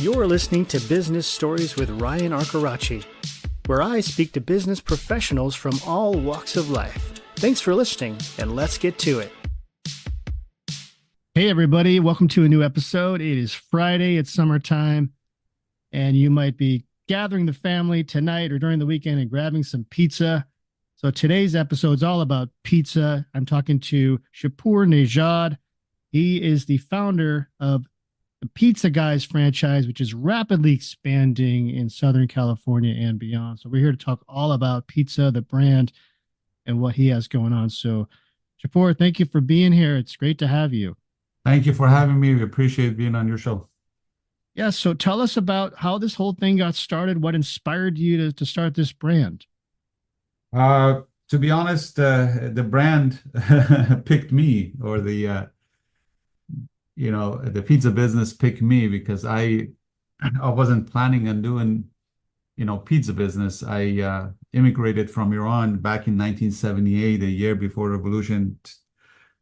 You're listening to Business Stories with Ryan Arcaracci, where I speak to business professionals from all walks of life. Thanks for listening, and let's get to it. Hey, everybody. Welcome to a new episode. It is Friday. It's summertime, and you might be gathering the family tonight or during the weekend and grabbing some pizza. So today's episode is all about pizza. I'm talking to Shahpour Nejad. He is the founder of the Pizza Guys franchise, which is rapidly expanding in Southern California and beyond. So we're here to talk all about pizza, the brand, and what he has going on. So Shahpour, thank you for being here. It's great to have you. Thank you for having me. We appreciate being on your show. Yeah, so tell us about how this whole thing got started. What inspired you to start this brand? To be honest, the brand picked me, or the pizza business picked me because I wasn't planning on doing, pizza business. I immigrated from Iran back in 1978, a year before revolution,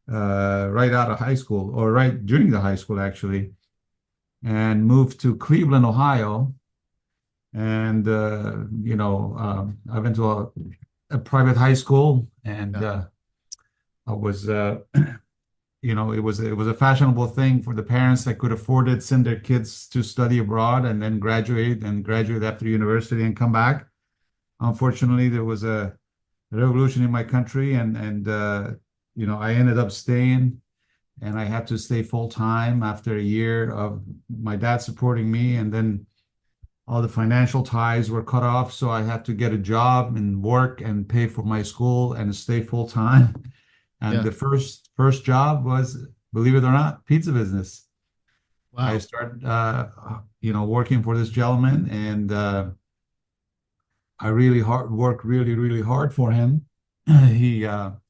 right out of high school, or right during the high school, actually, and moved to Cleveland, Ohio. And, I went to a private high school, and I was it was a fashionable thing for the parents that could afford it, send their kids to study abroad and then graduate after university and come back. Unfortunately, there was a revolution in my country, and I ended up staying, and I had to stay full time after a year of my dad supporting me, and then all the financial ties were cut off, so I had to get a job and work and pay for my school and stay full time. And the first job was, believe it or not, pizza business. Wow. I started, working for this gentleman, and I worked really hard for him. He, after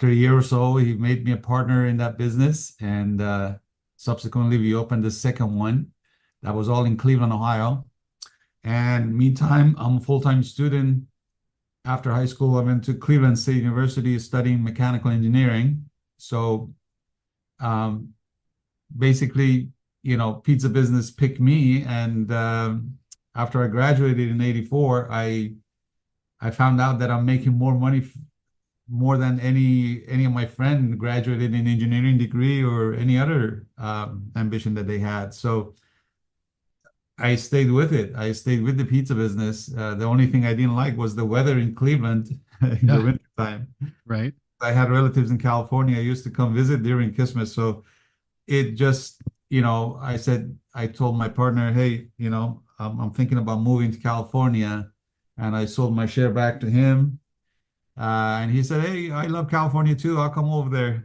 a year or so, he made me a partner in that business, and subsequently we opened the second one. That was all in Cleveland, Ohio. And meantime, I'm a full-time student. After high school, I went to Cleveland State University studying mechanical engineering. So basically, pizza business picked me. And after I graduated in '84, I found out that I'm making more money, more than any of my friends graduated in engineering degree or any other ambition that they had. So I stayed with it. I stayed with the pizza business. The only thing I didn't like was the weather in Cleveland in the wintertime. Right. I had relatives in California. I used to come visit during Christmas. So it just, I told my partner, hey, I'm thinking about moving to California. And I sold my share back to him. And he said, hey, I love California too. I'll come over there,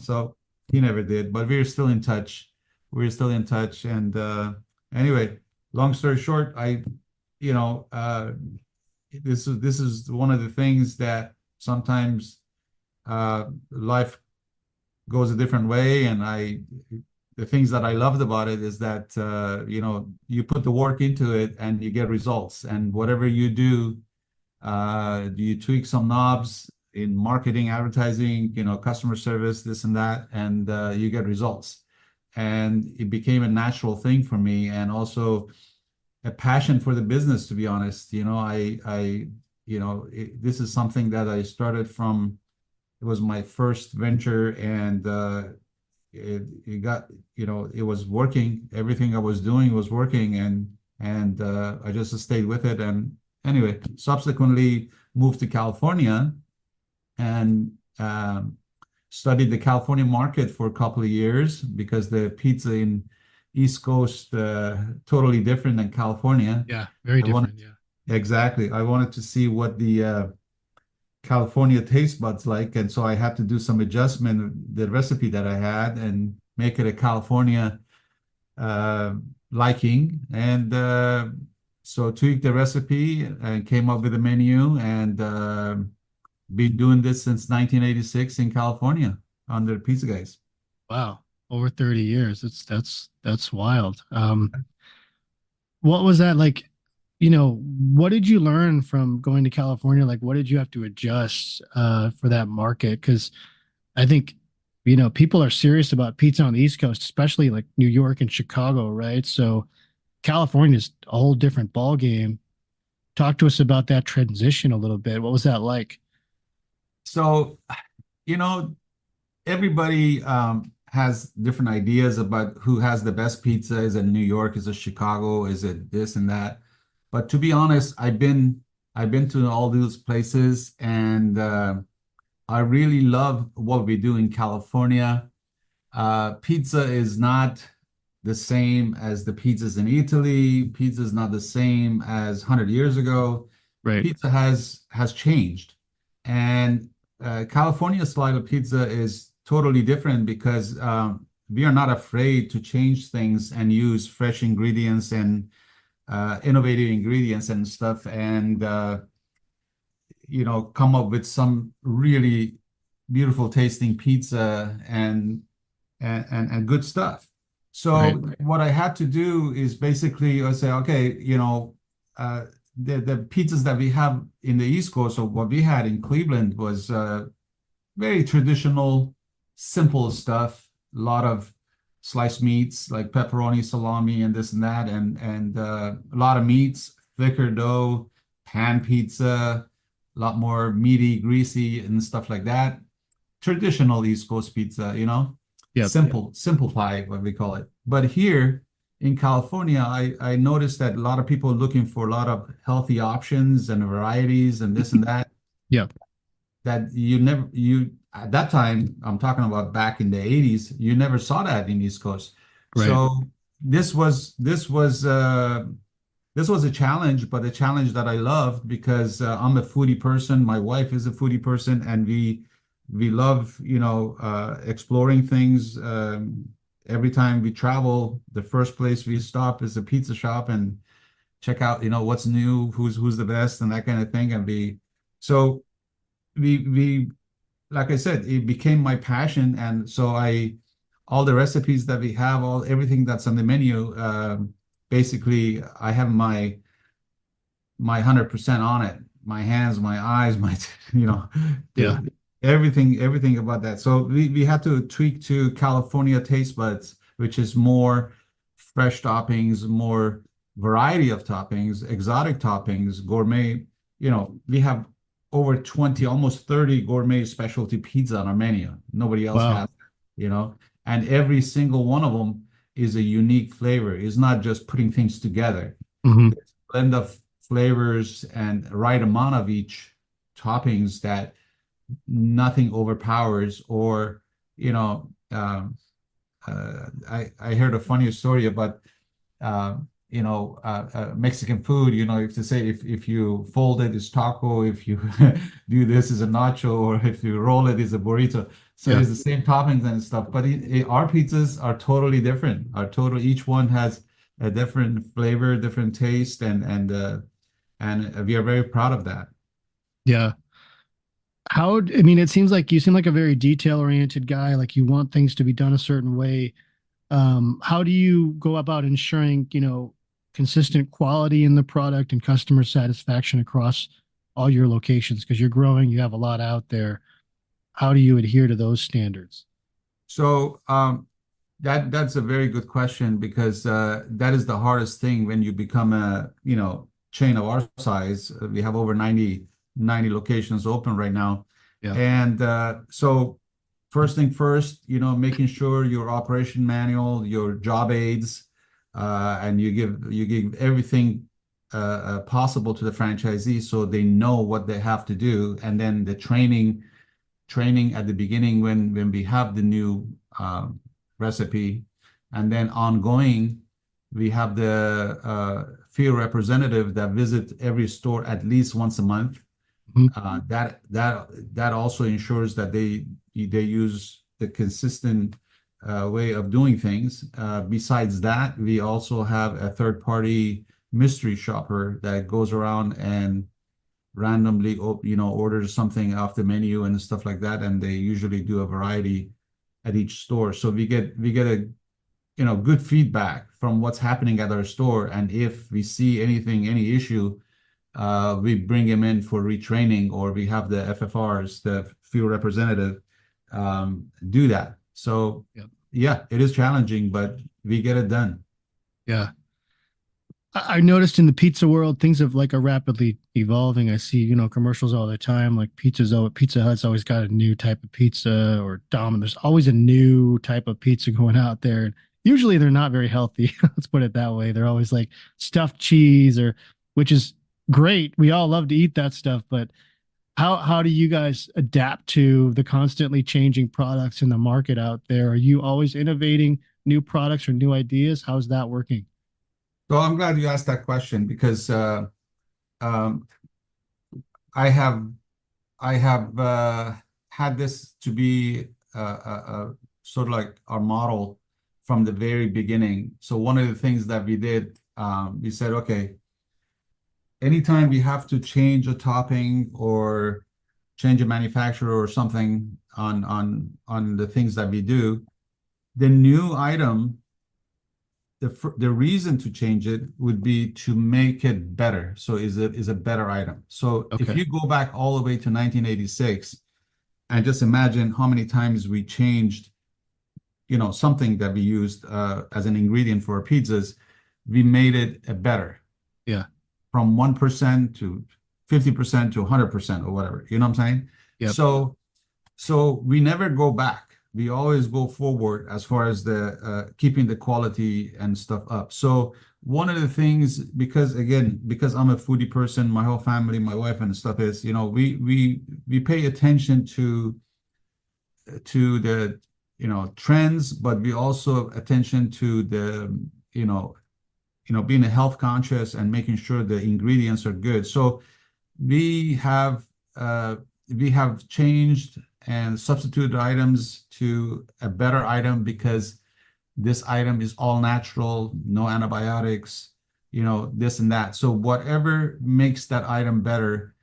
So he never did. But we're still in touch. And anyway, long story short, this is one of the things that sometimes life goes a different way, and the things that I loved about it is that you put the work into it and you get results, and whatever you do, you tweak some knobs in marketing, advertising, customer service, this and that, and you get results. And it became a natural thing for me, and also a passion for the business, to be honest. This is something that I started from. It was my first venture, and it got, it was working. Everything I was doing was working, and I just stayed with it. And anyway, subsequently moved to California, and studied the California market for a couple of years, because the pizza in East Coast totally different than California. Yeah, very different. Exactly. I wanted to see what the California taste buds like, and so I had to do some adjustment the recipe that I had and make it a California liking, and so tweaked the recipe and came up with a menu, and been doing this since 1986 in California under Pizza Guys. Wow, over 30 years. That's wild. What was that like? What did you learn from going to California? Like, what did you have to adjust for that market? Because I think People are serious about pizza on the East Coast, especially like New York and Chicago, right? So California is a whole different ball game. Talk to us about that transition a little bit. What was that like? So, you know, everybody has different ideas about who has the best pizza. Is it New York? Is it Chicago? Is it this and that? But to be honest, I've been to all those places, and I really love what we do in California. Pizza is not the same as the pizzas in Italy. Pizza is not the same as 100 years ago. Right. Pizza has changed, and California style of pizza is totally different because we are not afraid to change things and use fresh ingredients and innovative ingredients and stuff, and come up with some really beautiful tasting pizza and good stuff. Right. So what I had to do is basically I say, okay, uh, the pizzas that we have in the East Coast, or what we had in Cleveland, was very traditional, simple stuff. A lot of sliced meats like pepperoni, salami, and this and that, and a lot of meats, thicker dough, pan pizza, a lot more meaty, greasy, and stuff like that. Traditional East Coast pizza, Yep. simple pie, what we call it. But here in California, I noticed that a lot of people are looking for a lot of healthy options and varieties and this and that, Yep. that you at that time, I'm talking about back in the 80s, you never saw that in East Coast. Right. So this was this was this was a challenge, but a challenge that I loved because I'm a foodie person. My wife is a foodie person, and we love, exploring things. Every time we travel, the first place we stop is a pizza shop and check out, what's new, who's the best, and that kind of thing. And so we like I said, it became my passion, and so all the recipes that we have, everything that's on the menu, basically I have my 100% on it. My hands, my eyes, Yeah. the everything about that. So we had to tweak to California taste buds, which is more fresh toppings, more variety of toppings, exotic toppings, gourmet. We have over 20, almost 30 gourmet specialty pizza on our menu. Nobody else Wow. has, and every single one of them is a unique flavor. It's not just putting things together. Hmm. There's a blend of flavors and right amount of each toppings that nothing overpowers, or you know I heard a funny story about Mexican food. If to say, if you fold it, it's taco. If you do this, is a nacho, or if you roll it, is a burrito. So Yeah. it's the same toppings and stuff, but our pizzas are totally different. Each one has a different flavor, different taste, and we are very proud of that. Yeah. It seems like you seem like a very detail oriented guy. Like you want things to be done a certain way. How do you go about ensuring, consistent quality in the product and customer satisfaction across all your locations? Because you're growing, you have a lot out there. How do you adhere to those standards? So that's a very good question, because that is the hardest thing when you become a chain of our size. We have over 90 locations open right now, Yeah. and so first thing first, making sure your operation manual, your job aids, and you give everything possible to the franchisee so they know what they have to do, and then the training at the beginning when we have the new recipe, and then ongoing, we have the field representative that visit every store at least once a month. Mhm. That also ensures that they use the consistent way of doing things. Besides that, we also have a third party mystery shopper that goes around and randomly orders something off the menu and stuff like that, and they usually do a variety at each store. So we get a good feedback from what's happening at our store, and if we see any issue, we bring him in for retraining, or we have the FFRs, the field representative, do that. So Yep. yeah, it is challenging, but we get it done. Yeah. I noticed in the pizza world, things have like are rapidly evolving. I see, commercials all the time. Like Pizza Hut's always got a new type of pizza, or Domino's. There's always a new type of pizza going out there. Usually they're not very healthy. Let's put it that way. They're always like stuffed cheese which is great. We all love to eat that stuff, but how do you guys adapt to the constantly changing products in the market out there? Are you always innovating new products or new ideas? How's that working? So I'm glad you asked that question because um, I have I have had this to be sort of like our model from the very beginning. So one of the things that we did, we said, okay, anytime we have to change a topping or change a manufacturer or something on the things that we do, the new item, the reason to change it would be to make it better. So is a better item. So if Okay. you go back all the way to 1986 and just imagine how many times we changed, something that we used as an ingredient for our pizzas, we made it a better Yeah. from 1% to 50% to 100% or whatever. You know what I'm saying? Yep. So we never go back. We always go forward as far as the keeping the quality and stuff up. So one of the things, because again, because I'm a foodie person, my whole family, my wife and stuff is, we pay attention to the trends, but we also attention to the being a health conscious and making sure the ingredients are good. So we have uh, we have changed and substituted items to a better item because this item is all natural, no antibiotics, this and that. So whatever makes that item better,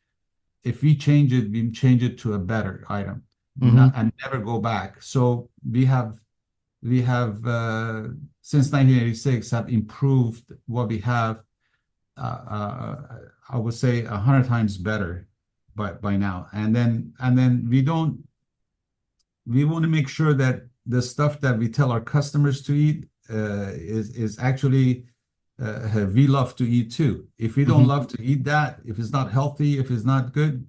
if we change it, we change it to a better item, Hmm. not, and never go back. So we have since 1986 have improved what we have. I would say 100 times better by now. And then we want to make sure that the stuff that we tell our customers to eat is actually we love to eat too. If we don't Hmm. love to eat that, if it's not healthy, if it's not good,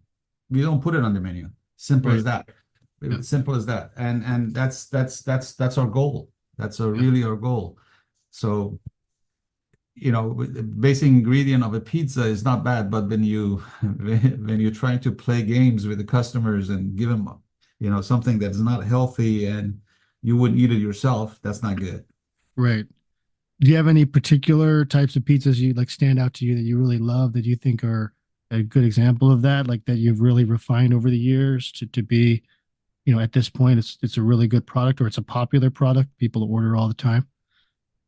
we don't put it on the menu. Simple as Right. that. Yep. Simple as that. And that's our goal. That's Yep. really our goal. So the basic ingredient of a pizza is not bad, but when you're trying to play games with the customers and give them, something that's not healthy and you wouldn't eat it yourself, that's not good. Right. Do you have any particular types of pizzas you like stand out to you that you really love that you think are a good example of that, like that you've really refined over the years to be, at this point it's a really good product or it's a popular product people order all the time?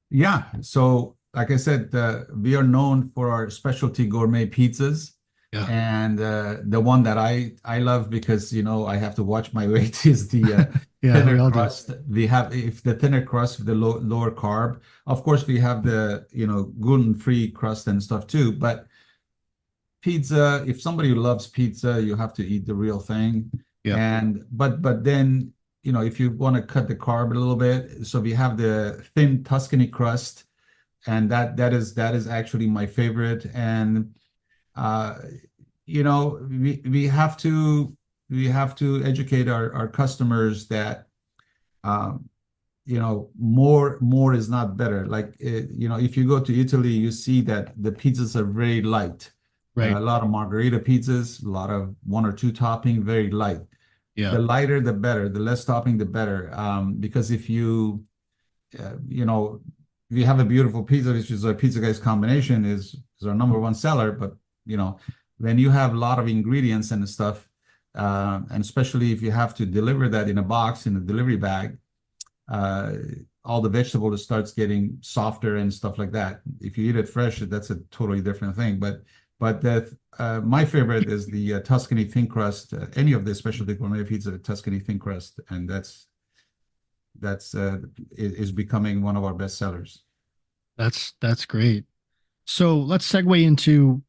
Yeah. So, like I said, we are known for our specialty gourmet pizzas. Yeah. And the one that I love because I have to watch my weight is the Yeah, we thinner all do. crust. We have if the thinner crust with the lower carb. Of course, we have the gluten-free crust and stuff too. But pizza, if somebody loves pizza, you have to eat the real thing. Yep. But then if you want to cut the carb a little bit, so we have the thin Tuscany crust, and that is actually my favorite. And uh, we have to educate our customers that more is not better. Like if you go to Italy, you see that the pizzas are very light. A Right. lot of margarita pizzas, a lot of one or two topping, very light. Yeah. The lighter, the better. The less topping, the better. Because if you know, we have a beautiful pizza, which is a Pizza Guys combination, is our number one seller. But you know, when you have a lot of ingredients and stuff, and especially if you have to deliver that in a box in a delivery bag, uh, all the vegetables starts getting softer and stuff like that. If you eat it fresh, that's a totally different thing. But my favorite is the Tuscany thin crust. Any of the specialty gourmet pizza, Tuscany thin crust, and that's is becoming one of our best sellers. That's great. So let's segue into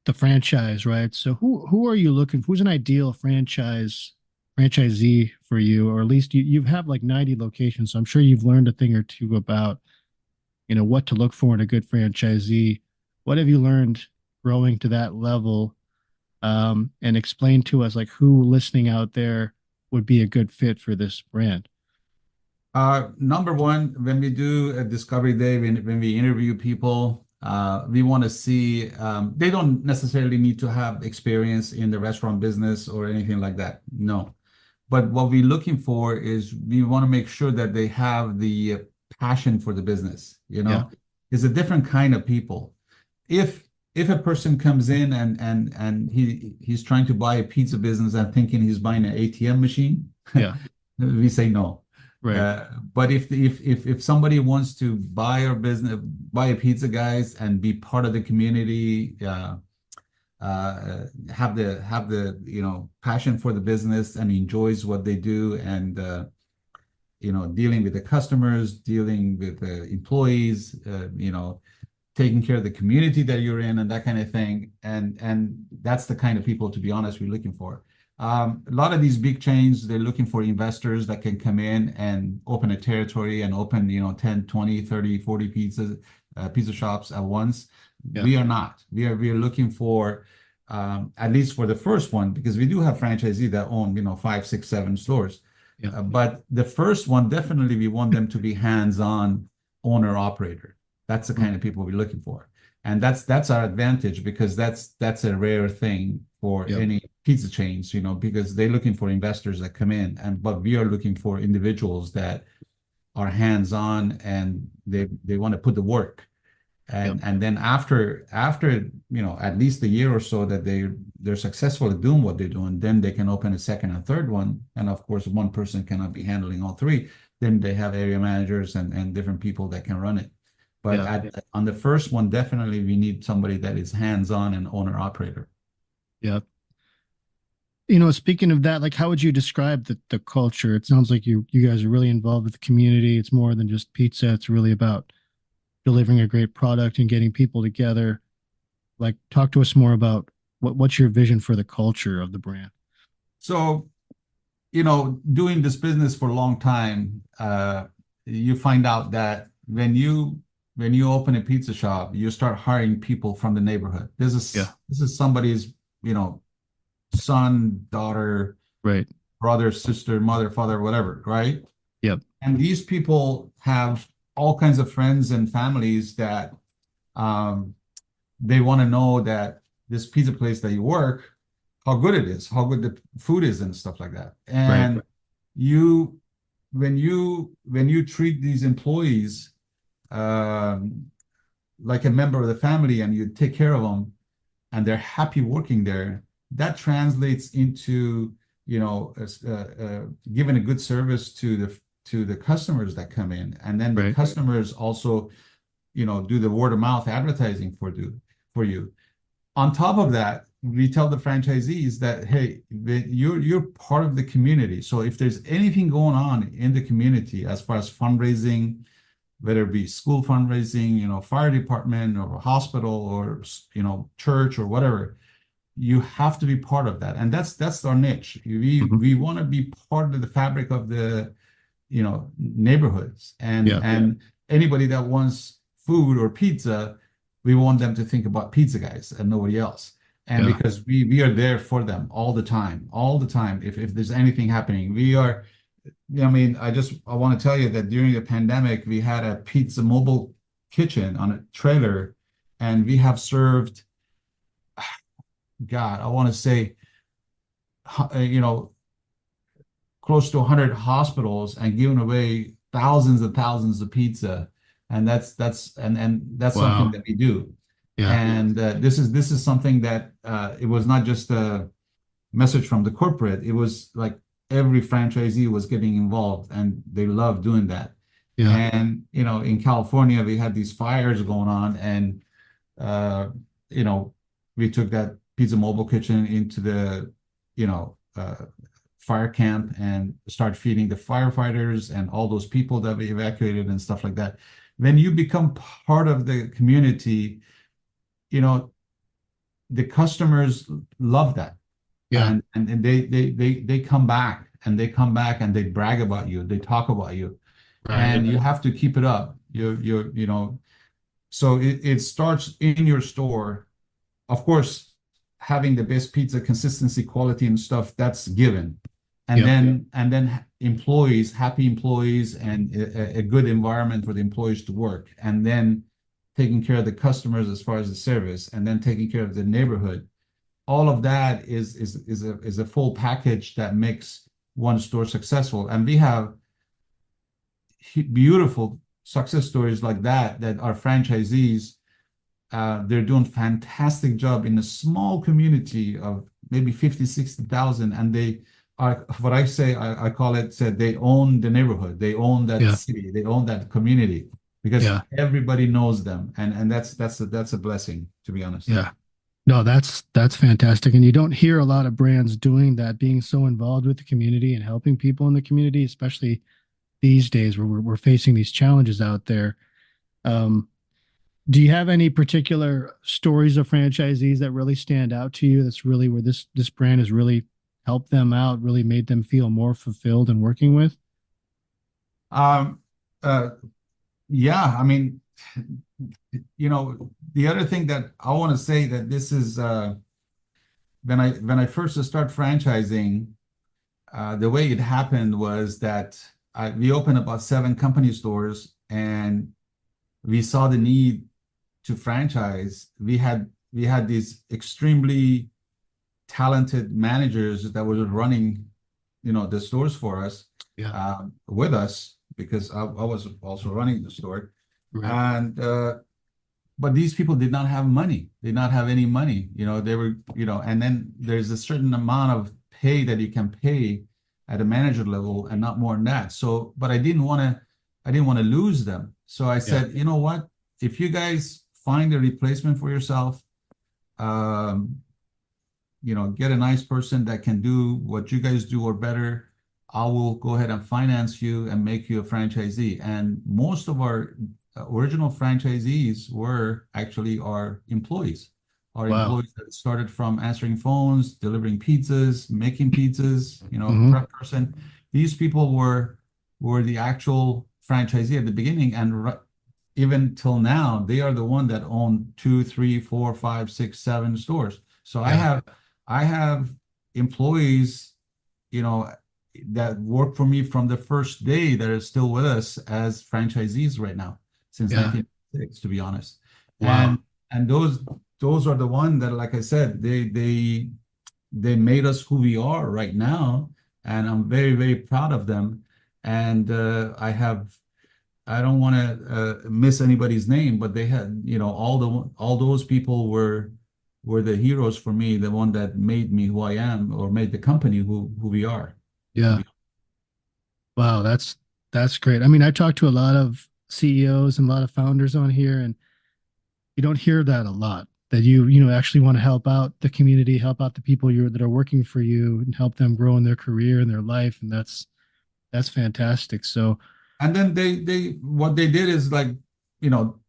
the franchise, right? So who are you looking for? Who's an ideal franchise franchisee for you, or at least you have like 90 locations. So I'm sure you've learned a thing or two about, what to look for in a good franchisee. What have you learned growing to that level? And explain to us like who listening out there would be a good fit for this brand. Number one, when we do a discovery day, when we interview people, we want to see, they don't necessarily need to have experience in the restaurant business or anything like that. No. But what we're looking for is we want to make sure that they have the passion for the business, Yeah, It's a different kind of people. If a person comes in and he's trying to buy a pizza business and thinking he's buying an ATM machine, yeah, we say no. right. But if somebody wants to buy our business, buy a pizza, guys, and be part of the community, have the passion for the business and enjoys what they do, and dealing with the customers, dealing with the employees, taking care of the community that you're in, and that kind of thing. And that's the kind of people, to be honest, we're looking for. A lot of these big chains, they're looking for investors that can come in and open a territory and open, 10, 20, 30, 40 pizza shops at once. Yeah, We are not. We are looking for, at least for the first one, because we do have franchisees that own, 5, 6, 7 stores. yeah, But the first one, definitely we want them to be hands-on owner operator. That's the mm, kind of people we're looking for. And that's our advantage, because that's a rare thing for yep, any pizza chains, because they're looking for investors that come in, but we are looking for individuals that are hands-on, and they want to put the work. yep, And then after at least a year or so that they're successful at doing what they're doing, then they can open a second and third one. And of course, one person cannot be handling all three. Then they have area managers and different people that can run it. But yeah, on the first one, definitely we need somebody that is hands-on and owner operator. yeah. Speaking of that, like how would you describe the culture? It sounds like you guys are really involved with the community. It's more than just pizza. It's really about delivering a great product and getting people together. Like talk to us more about what's your vision for the culture of the brand? So, doing this business for a long time, you find out that when you open a pizza shop, you start hiring people from the neighborhood. Yeah, This is somebody's, son, daughter, right. brother, sister, mother, father, whatever, right? Yep, And these people have all kinds of friends and families that um, they want to know that this pizza place that you work, how good it is, how good the food is, and stuff like that. right, And you, when you treat these employees um, like a member of the family, and you take care of them, and they're happy working there, that translates into giving a good service to the customers that come in, and then the right. customers also do the word of mouth advertising for you. On top of that, we tell the franchisees that, hey, you're part of the community. So if there's anything going on in the community as far as fundraising, whether it be school fundraising, fire department or hospital or church or whatever, you have to be part of that. And that's our niche. We Hmm. we want to be part of the fabric of the neighborhoods, and Yeah, anybody that wants food or pizza, we want them to think about pizza guys and nobody else. And yeah. because we are there for them all the time. If there's anything happening, we are. I mean, I want to tell you that during the pandemic, we had a pizza mobile kitchen on a trailer, and we have served, God, I want to say, you know, close to 100 hospitals and given away thousands and thousands of pizza. And that's something Wow. that we do. Yeah, And this is something that it was not just a message from the corporate. It was like every franchisee was getting involved, and they love doing that. yeah. And in California, we had these fires going on, and uh, you know, we took that pizza mobile kitchen into the you know fire camp and start feeding the firefighters and all those people that we evacuated and stuff like that. When you become part of the community, you know, the customers love that. Yeah. And they come back and they come back and they brag about you, they talk about you, Right. and you have to keep it up. You know, so it starts in your store. Of course, having the best pizza, consistency, quality, and stuff, that's given. And Yep. then employees, happy employees, and a good environment for the employees to work. And then taking care of the customers as far as the service, and then taking care of the neighborhood. All of that is a full package that makes one store successful. And we have beautiful success stories like that that our franchisees, they're doing fantastic job in a small community of maybe 50, 60,000. And they are, what I say, I call it, said they own the neighborhood, they own that Yeah. city, they own that community because Yeah. everybody knows them. And that's a blessing, to be honest. Yeah. No, that's fantastic. And you don't hear a lot of brands doing that, being so involved with the community and helping people in the community, especially these days where we're facing these challenges out there. Um, do you have any particular stories of franchisees that really stand out to you? That's really where this brand has really helped them out, really made them feel more fulfilled in working with? Um, uh, yeah, I mean, the other thing that I want to say that this is when I first started franchising, the way it happened was that we opened about 7 company stores, and we saw the need to franchise. We had these extremely talented managers that were running, the stores for us, Yeah. with us because I was also running the store, Right. and but these people did not have money. They did not have any money. They were, and then there's a certain amount of pay that you can pay at a manager level and not more than that. So, but I didn't want to lose them. So I Yeah. said, you know what? If you guys find a replacement for yourself, um, get a nice person that can do what you guys do or better. I will go ahead and finance you and make you a franchisee. And most of our original franchisees were actually our employees. Our Wow. employees that started from answering phones, delivering pizzas, making pizzas, Hmm. prep person. These people were the actual franchisee at the beginning, and even till now, they are the one that own two, three, four, five, six, 7 stores. So I Yeah. have I have employees, you know, that work for me from the first day that are still with us as franchisees right now since Yeah. 1996, to be honest. Wow. And those are the one that, like I said, they made us who we are right now, and I'm very, very proud of them. And I don't want to miss anybody's name, but they had, all those people were the heroes for me, the one that made me who I am, or made the company who we are. To Yeah. be Wow. That's great. I mean, I talked to a lot of CEOs and a lot of founders on here, and you don't hear that a lot. That actually want to help out the community, help out the people that are working for you, and help them grow in their career and their life, and that's fantastic. So And then they what they did is, like, you know,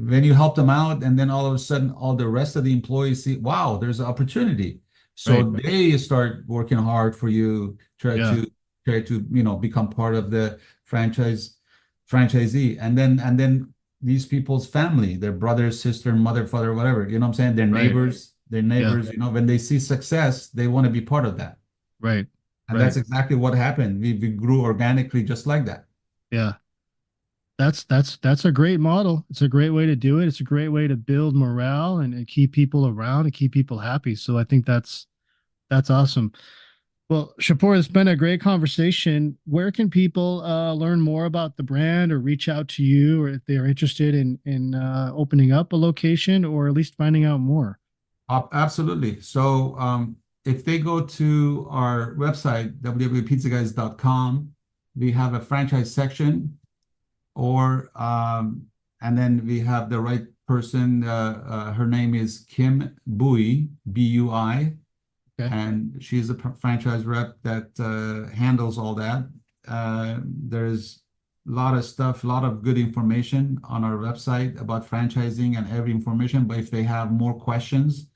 when you help them out, and then all of a sudden all the rest of the employees see, wow, there's an opportunity. So right. they start working hard for you, try Yeah. to try to, become part of the franchisee. And then these people's family, their brother, sister, mother, father, whatever, you know what I'm saying? Their Right. neighbors, their Yeah. neighbors, when they see success, they want to be part of that. Right. And Right. that's exactly what happened. We grew organically just like that. Yeah. That's a great model. It's a great way to do it. It's a great way to build morale and keep people around and keep people happy. So I think that's awesome. Well, Shahpour, it's been a great conversation. Where can people learn more about the brand or reach out to you, or if they are interested in opening up a location or at least finding out more? Absolutely. So if they go to our website, www.pizzaguys.com, we have a franchise section, or and then we have the right person. Her name is Kim Bui, Bui, Okay. and she's a franchise rep that handles all that. There's a lot of stuff, a lot of good information on our website about franchising and every information. But if they have more questions,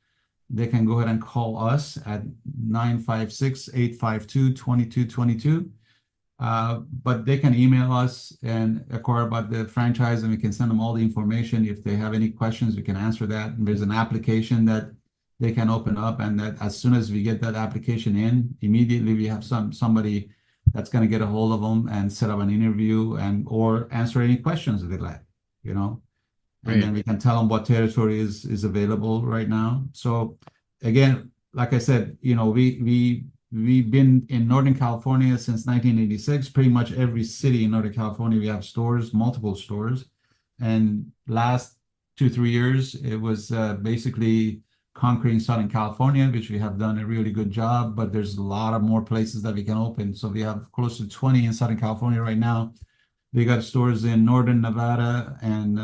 they can go ahead and call us at 956-852-2222. But they can email us and inquire about the franchise, and we can send them all the information. If they have any questions, we can answer that. And there's an application that they can open up, and that as soon as we get that application in, immediately we have somebody that's going to get a hold of them and set up an interview and or answer any questions that they like, you know. And Great. then we can tell them what territory is available right now. So again, like I said, you know, we've been in Northern California since 1986. Pretty much every city in Northern California, we have stores, multiple stores. And last 2-3 years, it was basically conquering Southern California, which we have done a really good job. But there's a lot of more places that we can open. So we have close to 20 in Southern California right now. We got stores in Northern Nevada and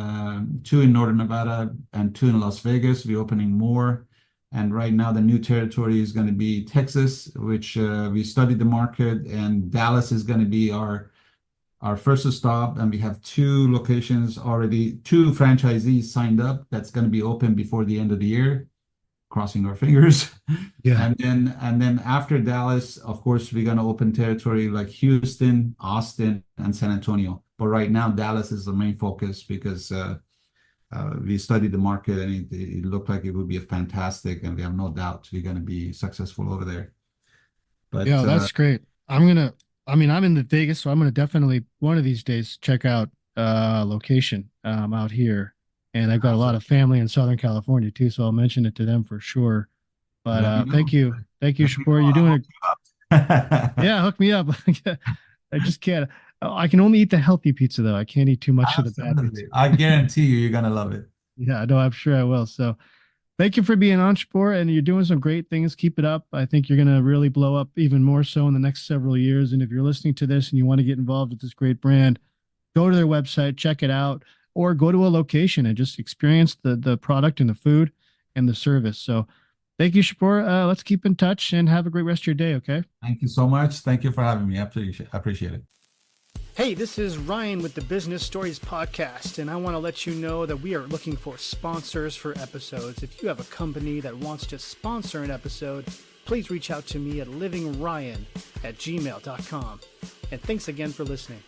2 in Northern Nevada and 2 in Las Vegas. We're opening more. And right now, the new territory is going to be Texas, which we studied the market, and Dallas is going to be our first stop. And we have 2 locations already, 2 franchisees signed up. That's going to be open before the end of the year, crossing our fingers. Yeah. And then after Dallas, of course, we're going to open territory like Houston, Austin, and San Antonio. But right now, Dallas is the main focus because we studied the market, and it looked like it would be fantastic, and we have no doubt we're going to be successful over there. But Yeah, that's great. I'm in Vegas, so I'm gonna definitely one of these days check out location out here. And I've got a lot of absolutely, family in Southern California too, so I'll mention it to them for sure. But let me know. thank you. Thank you, Let me know. Shahpour. You're I'll doing hook you a up. yeah, hook me up. I just can't. I can only eat the healthy pizza though. I can't eat too much of the bad pizza. Absolutely. I guarantee you're going to love it. Yeah, no, I'm sure I will. So thank you for being on, Shahpour, and you're doing some great things. Keep it up. I think you're going to really blow up even more so in the next several years. And if you're listening to this and you want to get involved with this great brand, go to their website, check it out, or go to a location and just experience the product and the food and the service. So thank you, Shahpour. Let's keep in touch and have a great rest of your day. Okay. Thank you so much. Thank you for having me. I appreciate it. Hey, this is Ryan with the Business Stories Podcast, and I want to let you know that we are looking for sponsors for episodes. If you have a company that wants to sponsor an episode, please reach out to me at livingryan@gmail.com. And thanks again for listening.